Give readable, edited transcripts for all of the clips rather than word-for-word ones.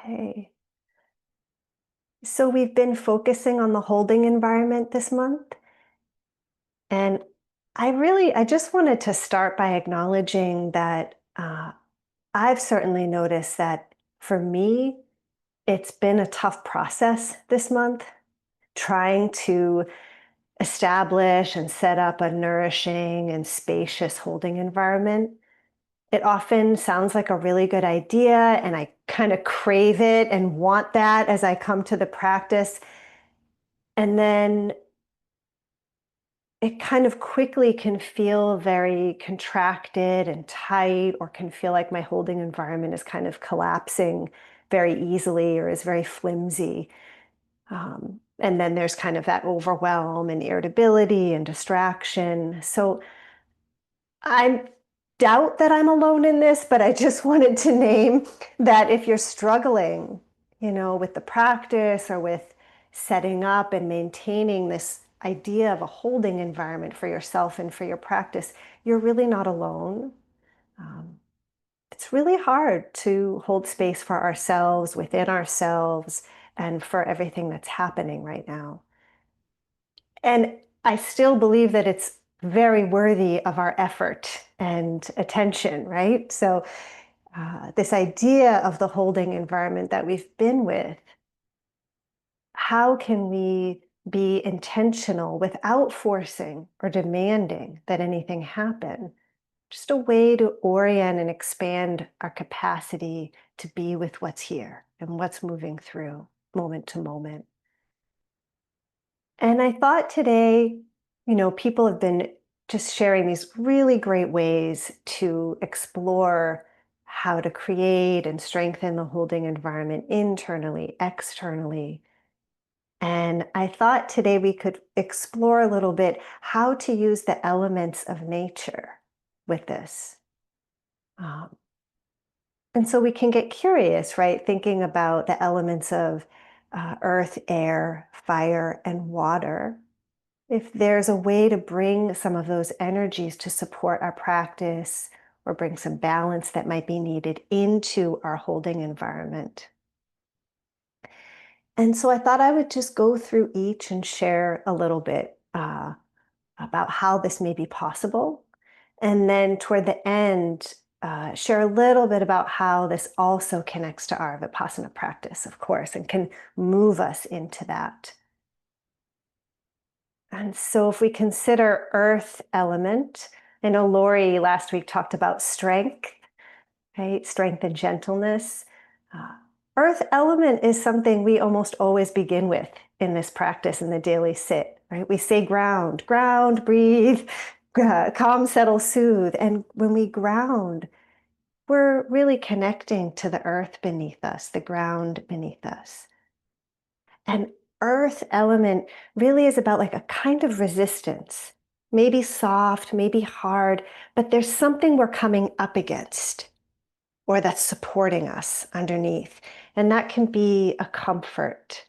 Okay. So we've been focusing on the holding environment this month. And I just wanted to start by acknowledging that I've certainly noticed that for me, it's been a tough process this month, trying to establish and set up a nourishing and spacious holding environment. It often sounds like a really good idea, and I kind of crave it and want that as I come to the practice. And then it kind of quickly can feel very contracted and tight, or can feel like my holding environment is kind of collapsing very easily or is very flimsy. And then there's kind of that overwhelm and irritability and distraction. So I doubt that I'm alone in this, but I just wanted to name that if you're struggling, with the practice or with setting up and maintaining this idea of a holding environment for yourself and for your practice, you're really not alone. Um, it's really hard to hold space for ourselves, within ourselves, and for everything that's happening right now. And I still believe that it's very worthy of our effort and attention, right? So, this idea of the holding environment that we've been with, how can we be intentional without forcing or demanding that anything happen? Just a way to orient and expand our capacity to be with what's here and what's moving through moment to moment. And I thought today, people have been just sharing these really great ways to explore how to create and strengthen the holding environment internally, externally. And I thought today we could explore a little bit how to use the elements of nature with this. Um, and so we can get curious, right? Thinking about the elements of earth, air, fire, and water, if there's a way to bring some of those energies to support our practice or bring some balance that might be needed into our holding environment. And so I thought I would just go through each and share a little bit about how this may be possible. And then toward the end, share a little bit about how this also connects to our Vipassana practice, of course, and can move us into that. And so if we consider earth element, I know Lori last week talked about strength, right? Strength and gentleness. Uh, Earth element is something we almost always begin with in this practice in the daily sit, right? We say ground, ground, breathe, calm, settle, soothe. And when we ground, we're really connecting to the earth beneath us, the ground beneath us. And earth element really is about like a kind of resistance, maybe soft, maybe hard, but there's something we're coming up against or that's supporting us underneath. And that can be a comfort.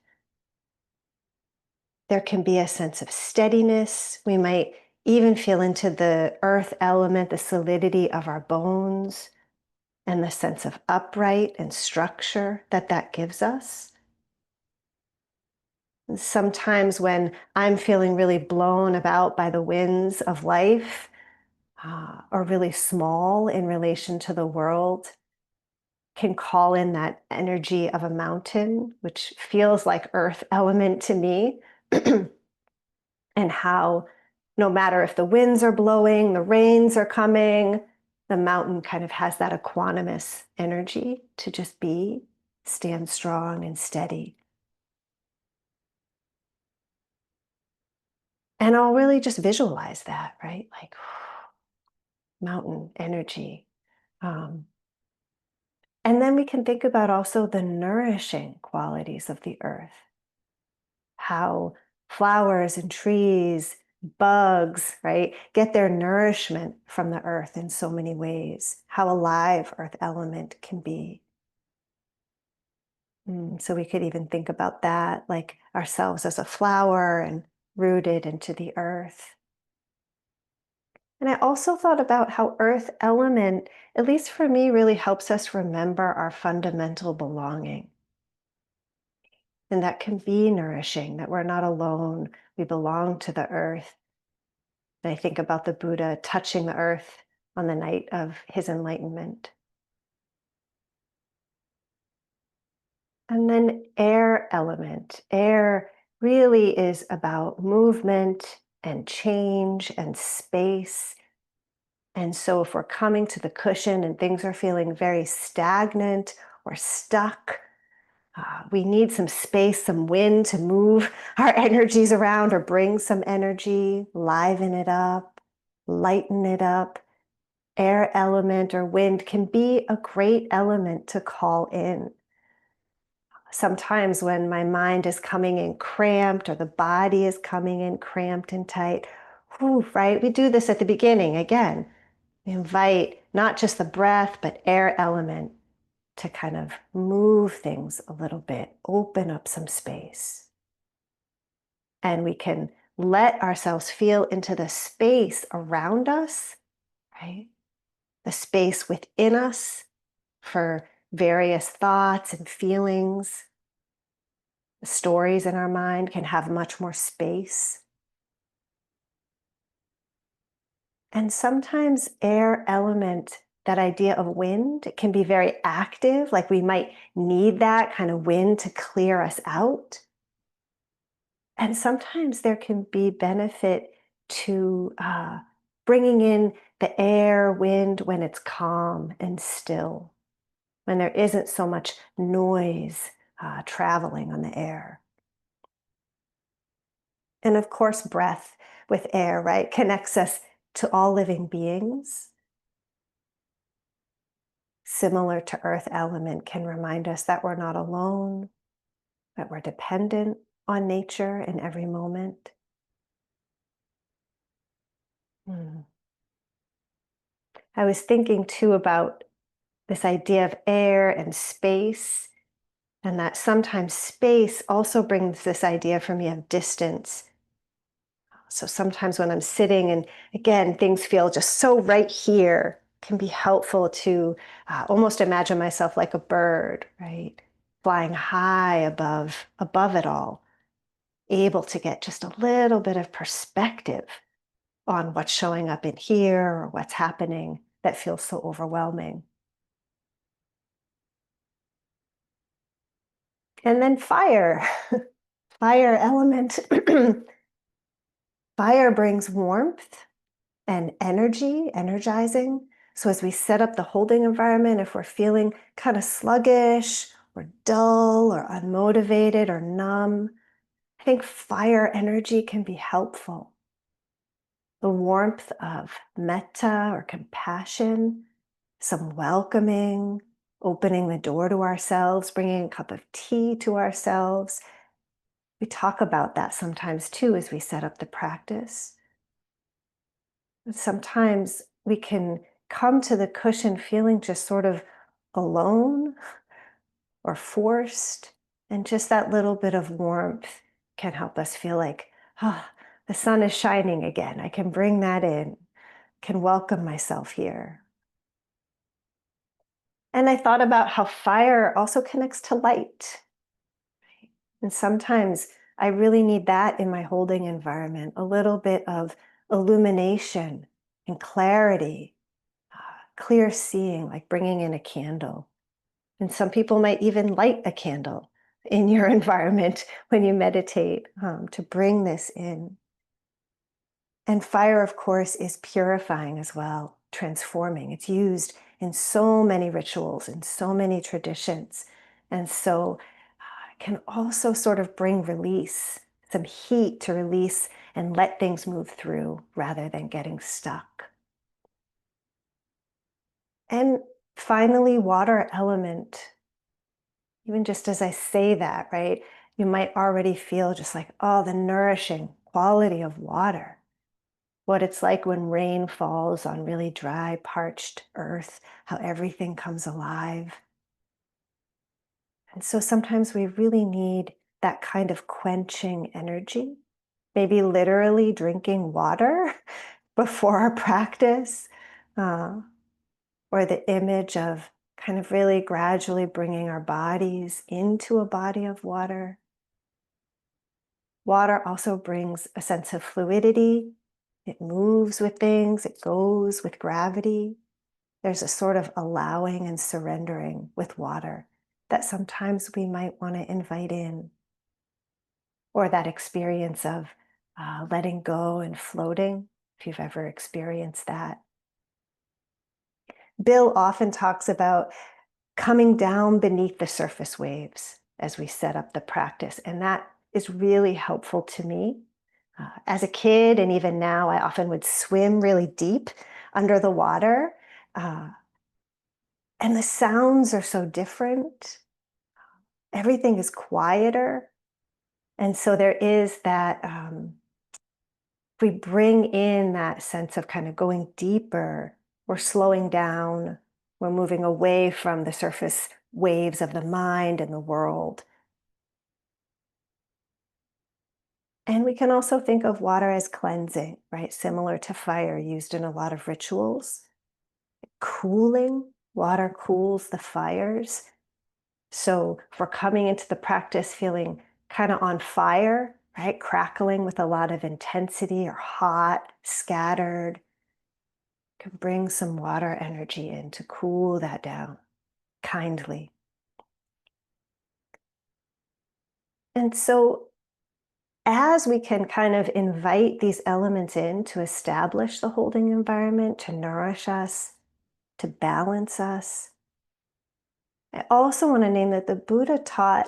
There can be a sense of steadiness. We might even feel into the earth element, the solidity of our bones, and the sense of upright and structure that that gives us. Sometimes when I'm feeling really blown about by the winds of life, or really small in relation to the world, can call in that energy of a mountain, which feels like earth element to me, and how no matter if the winds are blowing, the rains are coming, the mountain kind of has that equanimous energy to just be, stand strong and steady. And I'll really just visualize that, right? Like mountain energy. Um, and then we can think about also the nourishing qualities of the earth, how flowers and trees, bugs, right, get their nourishment from the earth in so many ways, how alive earth element can be. So we could even think about that, like ourselves as a flower and rooted into the earth. And I also thought about how earth element, at least for me, really helps us remember our fundamental belonging. And that can be nourishing, that we're not alone. We belong to the earth. And I think about the Buddha touching the earth on the night of his enlightenment. And then air element. Air really is about movement and change and space. And so if we're coming to the cushion and things are feeling very stagnant or stuck, we need some space, some wind to move our energies around or bring some energy, liven it up, lighten it up. Air element or wind can be a great element to call in. Sometimes when my mind is coming in cramped or the body is coming in cramped and tight, whew, right? We do this at the beginning again. We invite not just the breath, but air element to kind of move things a little bit, open up some space. And we can let ourselves feel into the space around us, right? The space within us for various thoughts and feelings. The stories in our mind can have much more space. And sometimes air element, that idea of wind, it can be very active, like we might need that kind of wind to clear us out. And sometimes there can be benefit to bringing in the air, wind when it's calm and still, when there isn't so much noise traveling on the air. And of course, breath with air, right, connects us to all living beings. Similar to earth element, can remind us that we're not alone, that we're dependent on nature in every moment. Mm. I was thinking too about this idea of air and space, and that sometimes space also brings this idea for me of distance. So sometimes when I'm sitting and again, things feel just so right here, can be helpful to almost imagine myself like a bird, right? Flying high above it all, able to get just a little bit of perspective on what's showing up in here or what's happening that feels so overwhelming. And then fire, fire element. Fire brings warmth and energy, energizing. So as we set up the holding environment, if we're feeling kind of sluggish or dull or unmotivated or numb, I think fire energy can be helpful. The warmth of metta or compassion, some welcoming, opening the door to ourselves, bringing a cup of tea to ourselves. We talk about that sometimes too as we set up the practice. Sometimes we can come to the cushion feeling just sort of alone or forced, and just that little bit of warmth can help us feel like, ah, the sun is shining again. I can bring that in, can welcome myself here. And I thought about how fire also connects to light. And sometimes I really need that in my holding environment, a little bit of illumination and clarity, clear seeing, like bringing in a candle. And some people might even light a candle in your environment when you meditate to bring this in. And fire, of course, is purifying as well, transforming. It's used in so many rituals, in so many traditions. And so it can also sort of bring release, some heat to release and let things move through rather than getting stuck. And finally, water element. Even just as I say that, right, you might already feel just like, oh, the nourishing quality of water. What it's like when rain falls on really dry, parched earth, how everything comes alive. And so sometimes we really need that kind of quenching energy, maybe literally drinking water before our practice, uh, or the image of kind of really gradually bringing our bodies into a body of water. Water also brings a sense of fluidity. It moves with things, it goes with gravity. There's a sort of allowing and surrendering with water that sometimes we might want to invite in, or that experience of letting go and floating, if you've ever experienced that. Bill often talks about coming down beneath the surface waves as we set up the practice, and that is really helpful to me. As a kid, and even now, I often would swim really deep under the water. Uh, and the sounds are so different. Everything is quieter. And so there is that, if we bring in that sense of kind of going deeper, we're slowing down, we're moving away from the surface waves of the mind and the world. And we can also think of water as cleansing, right? Similar to fire, used in a lot of rituals. Cooling, water cools the fires. So if we're coming into the practice feeling kind of on fire, right? Crackling with a lot of intensity or hot, scattered, can bring some water energy in to cool that down kindly. And so as we can kind of invite these elements in to establish the holding environment, to nourish us, to balance us, I also want to name that the Buddha taught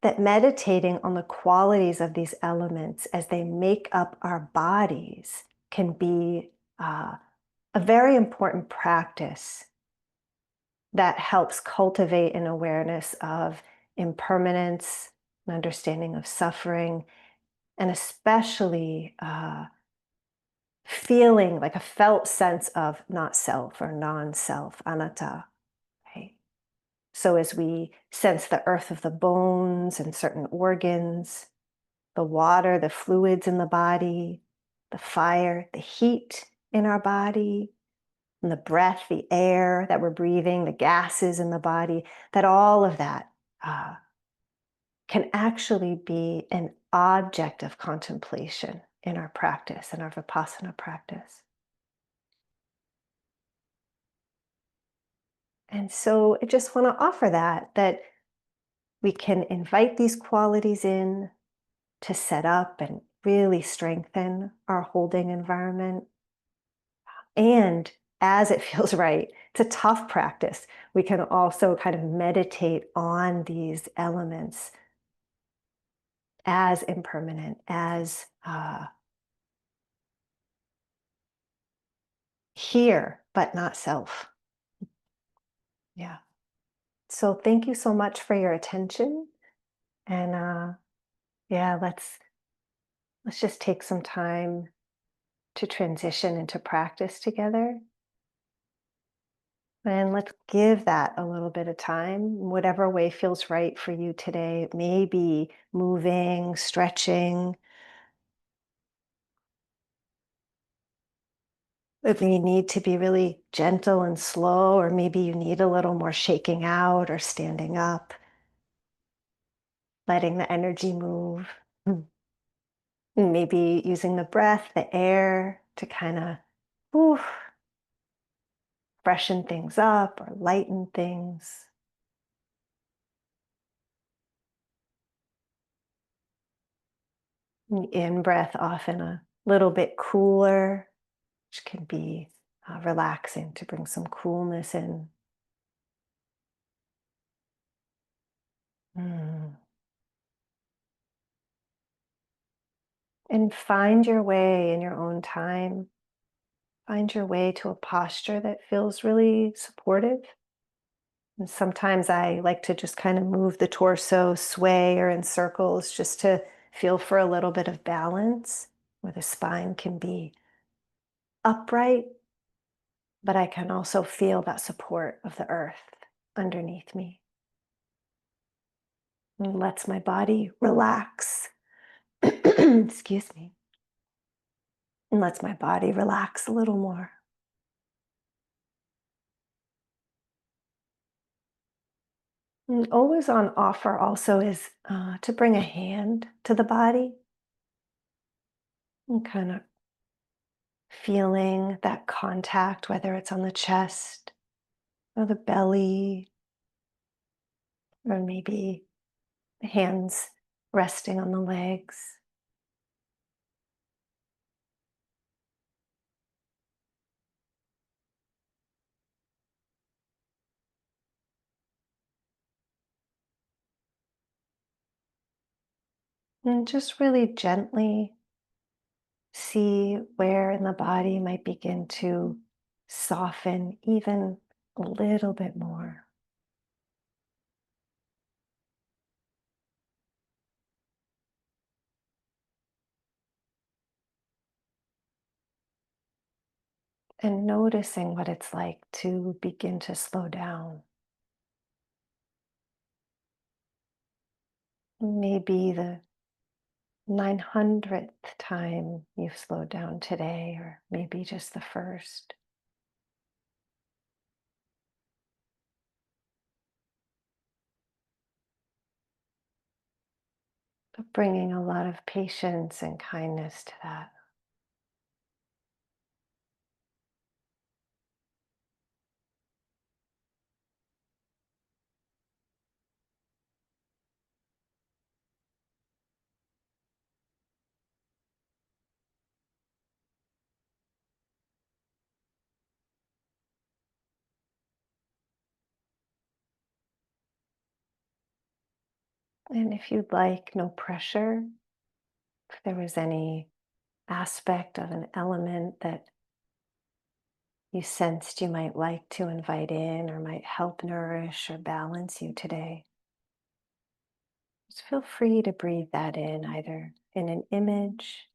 that meditating on the qualities of these elements as they make up our bodies can be a very important practice that helps cultivate an awareness of impermanence, an understanding of suffering, and especially feeling like a felt sense of not self or non-self, anatta, right? So as we sense the earth of the bones and certain organs, the water, the fluids in the body, the fire, the heat in our body, and the breath, the air that we're breathing, the gases in the body, that all of that can actually be an object of contemplation in our practice, in our Vipassana practice. And so I just want to offer that we can invite these qualities in to set up and really strengthen our holding environment. And as it feels right, it's a tough practice. We can also kind of meditate on these elements as impermanent, as here, but not self. Yeah. So thank you so much for your attention. And yeah, let's just take some time to transition into practice together. And let's give that a little bit of time, whatever way feels right for you today. Maybe moving, stretching. If you need to be really gentle and slow, or maybe you need a little more shaking out or standing up, letting the energy move. Mm. And maybe using the breath, the air to kind of freshen things up or lighten things. The in breath often a little bit cooler, which can be relaxing to bring some coolness in. Mm. And find your way in your own time. Find your way to a posture that feels really supportive. And sometimes I like to just kind of move the torso, sway or in circles just to feel for a little bit of balance where the spine can be upright, but I can also feel that support of the earth underneath me. And lets my body relax. Excuse me. And lets my body relax a little more. And always on offer also is to bring a hand to the body. And kind of feeling that contact, whether it's on the chest or the belly, or maybe hands resting on the legs. And just really gently see where in the body might begin to soften even a little bit more. And noticing what it's like to begin to slow down. Maybe the 900th time you've slowed down today, or maybe just the first. But bringing a lot of patience and kindness to that. And if you'd like, no pressure. If there was any aspect of an element that you sensed you might like to invite in or might help nourish or balance you today, just feel free to breathe that in, either in an image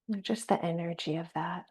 or just the energy of that.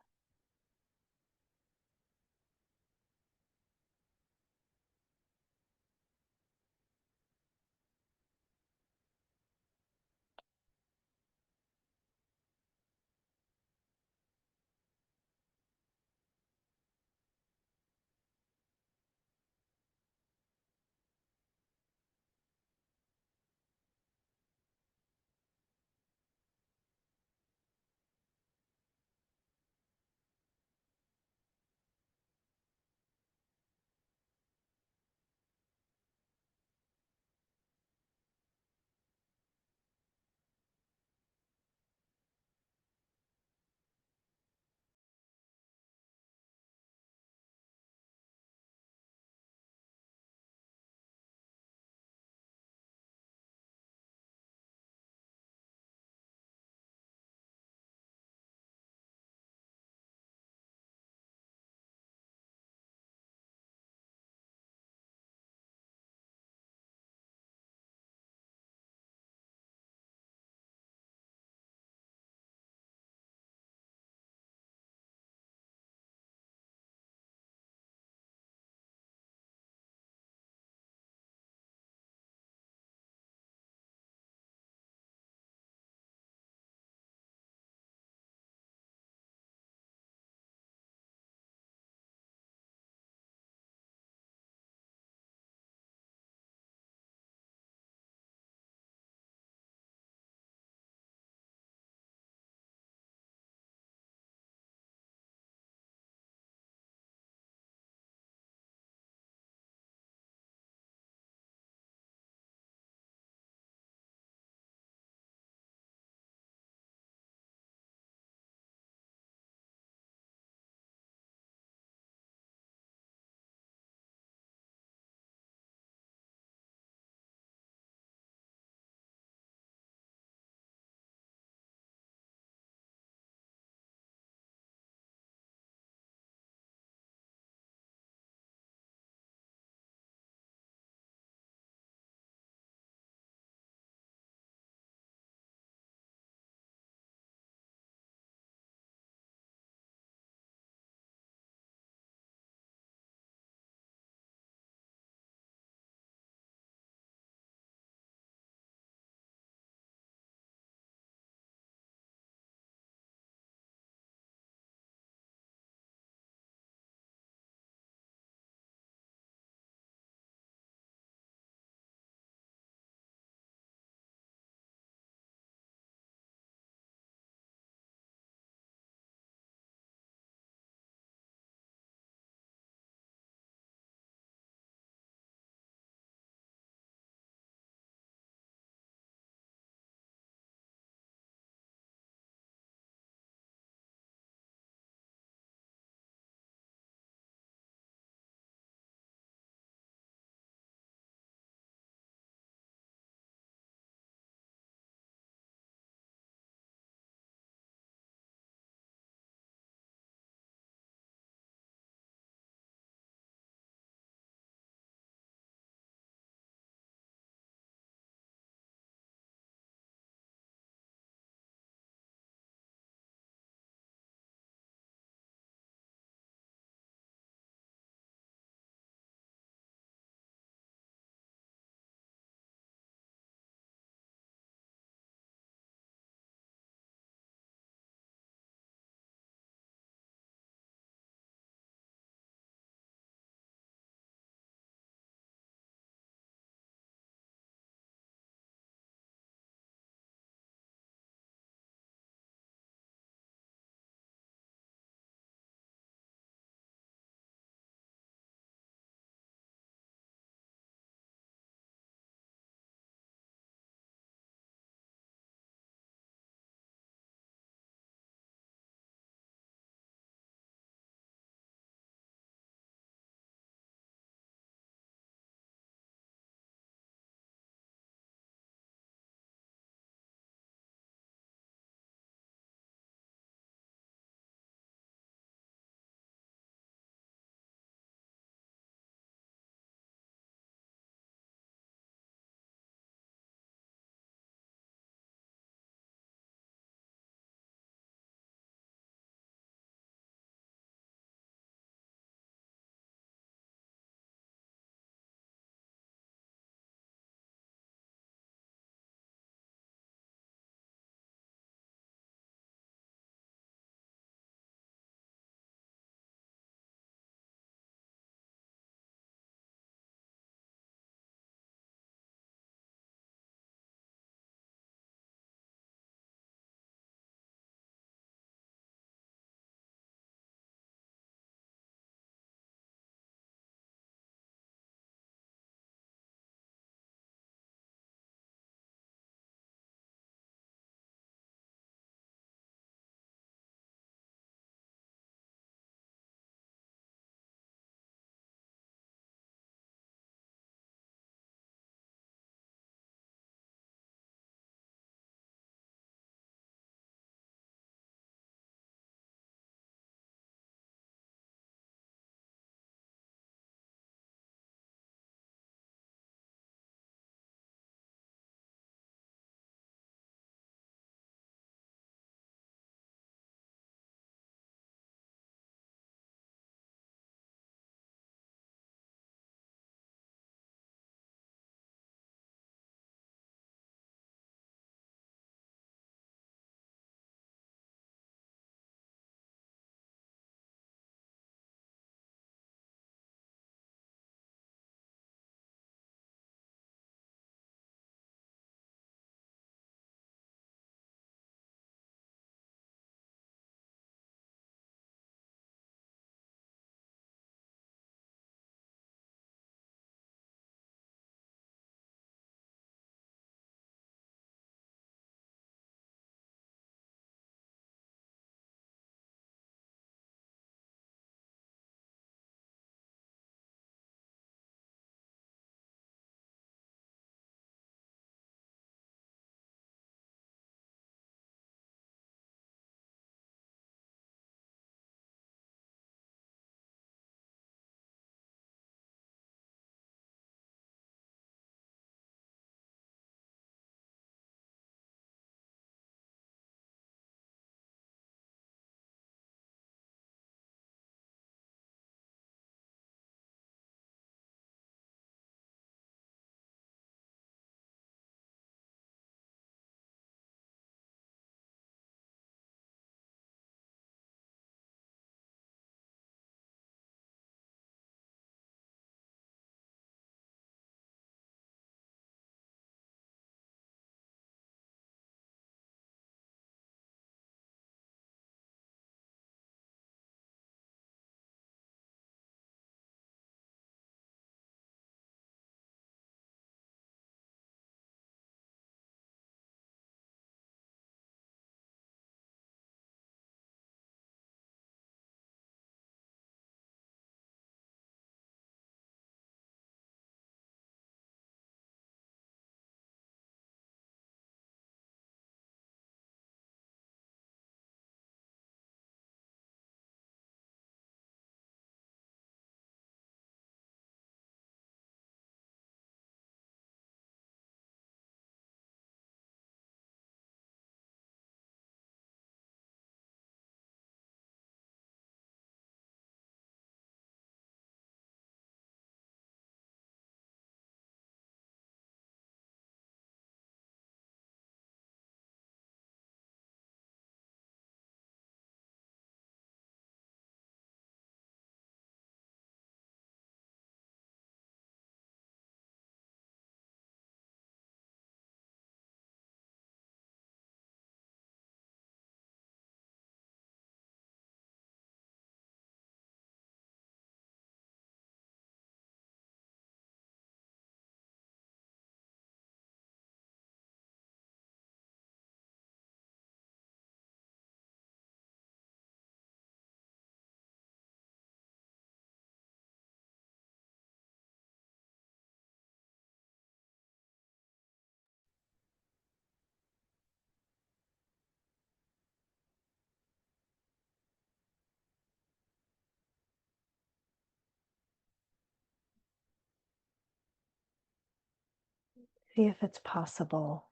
See if it's possible,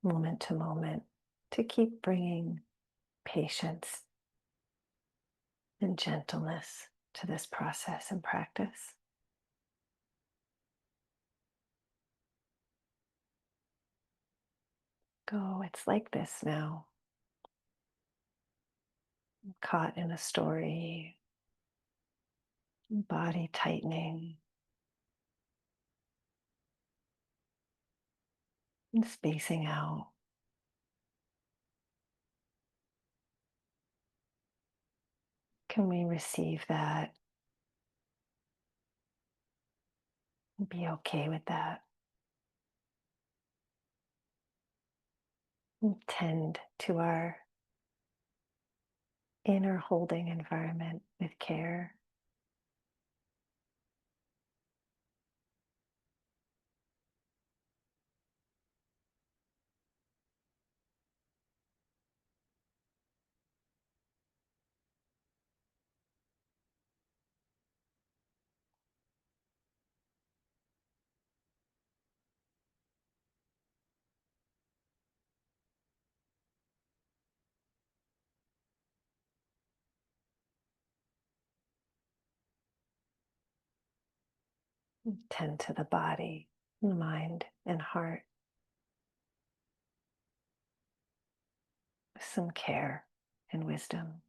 moment to moment, to keep bringing patience and gentleness to this process and practice. Go, it's like this now. Caught in a story, body tightening, and spacing out. Can we receive that and be okay with that? And tend to our inner holding environment with care. Tend to the body, mind, and heart with some care and wisdom.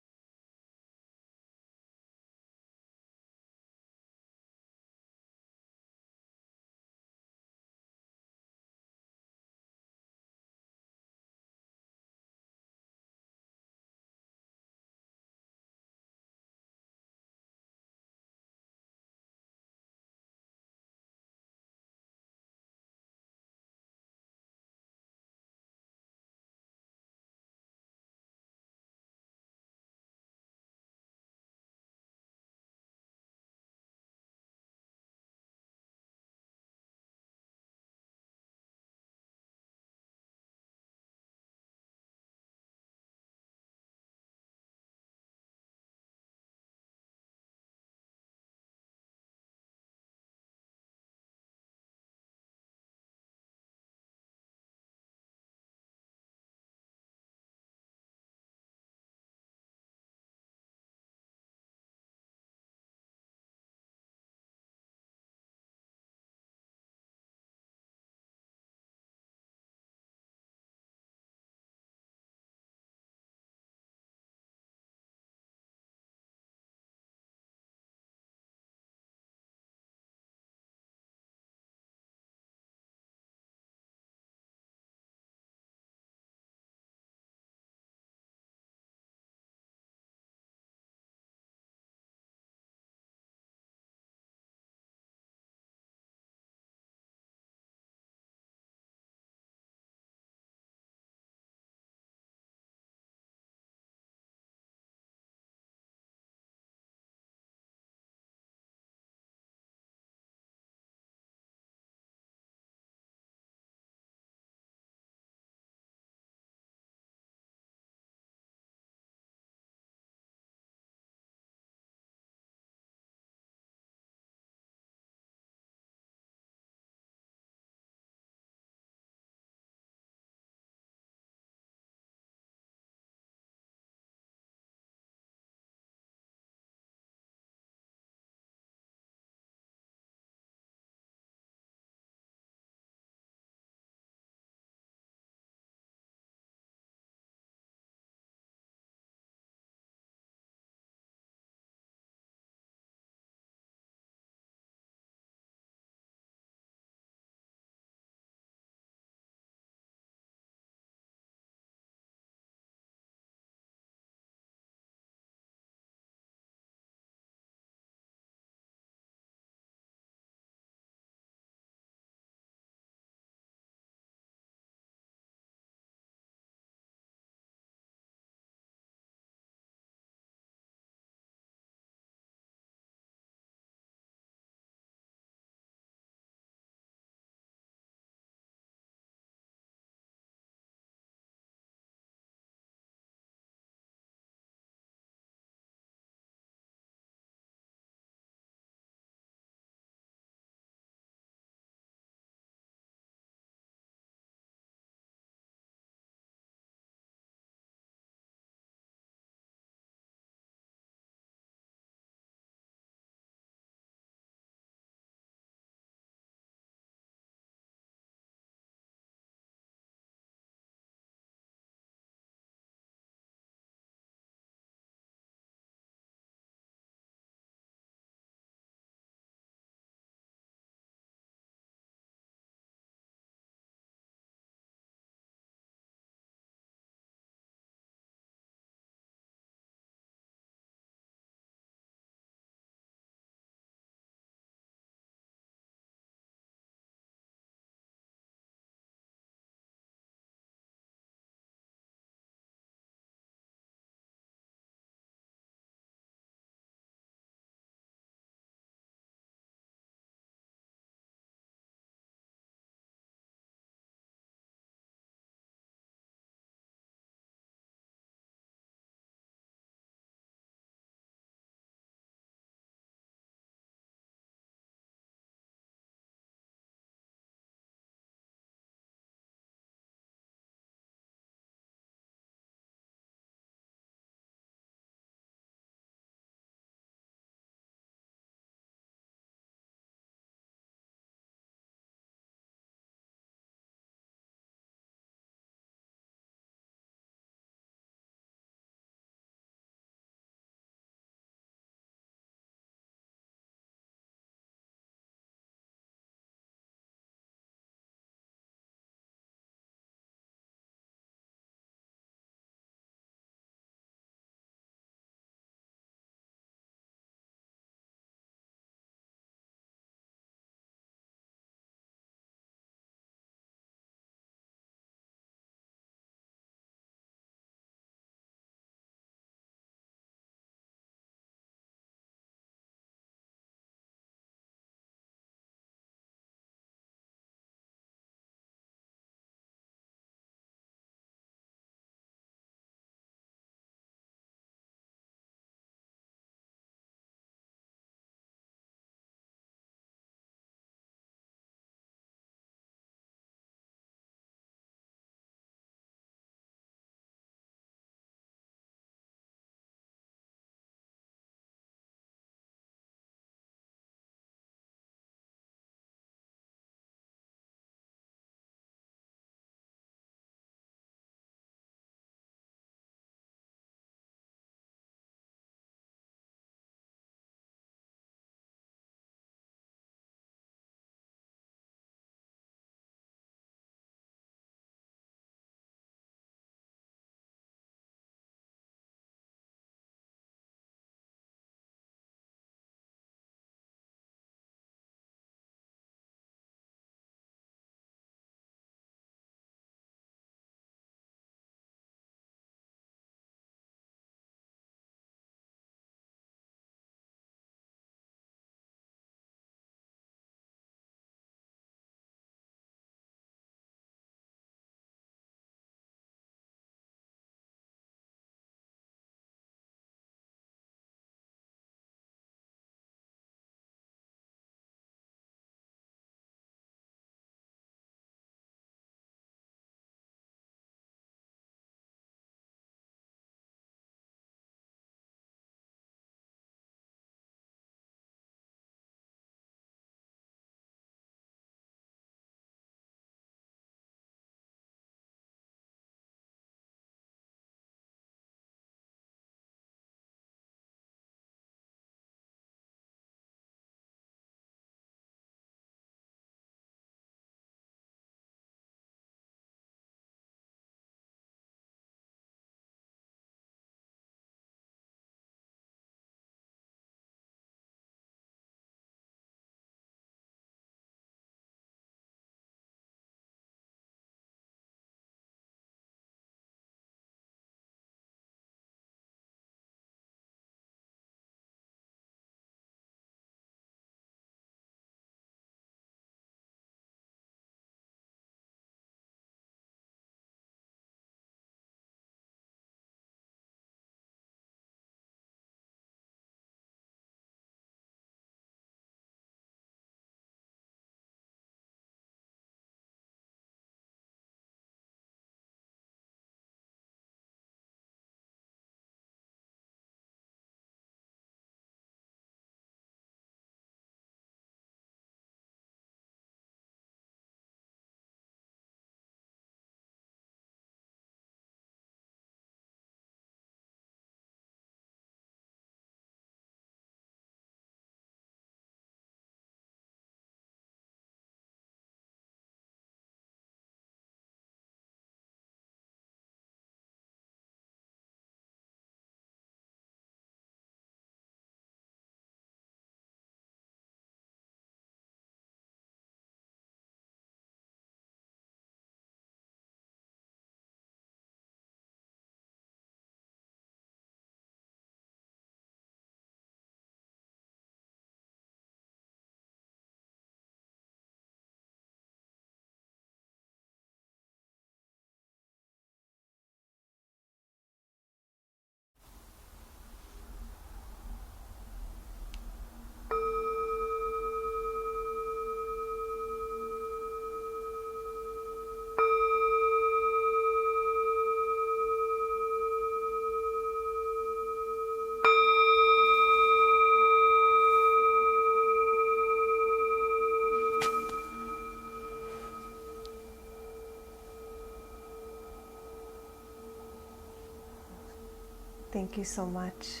Thank you so much.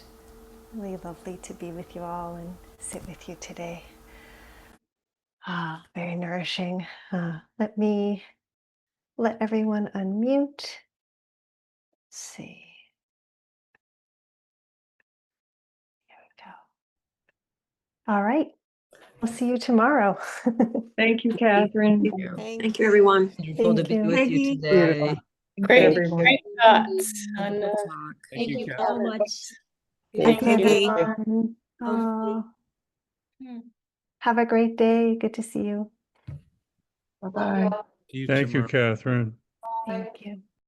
Really lovely to be with you all and sit with you today. Very nourishing. Let me let everyone unmute. Let's see. There we go. All right. We'll see you tomorrow. Thank you, Catherine. Thank you, everyone. Beautiful to be Thank you. with you today. Beautiful. Great, Everyone. great thoughts. And, Thank you Kat. so much. Bye, Thank you. everyone. Have a great day. Good to see you. Bye-bye. Thank you, Catherine. Thank you.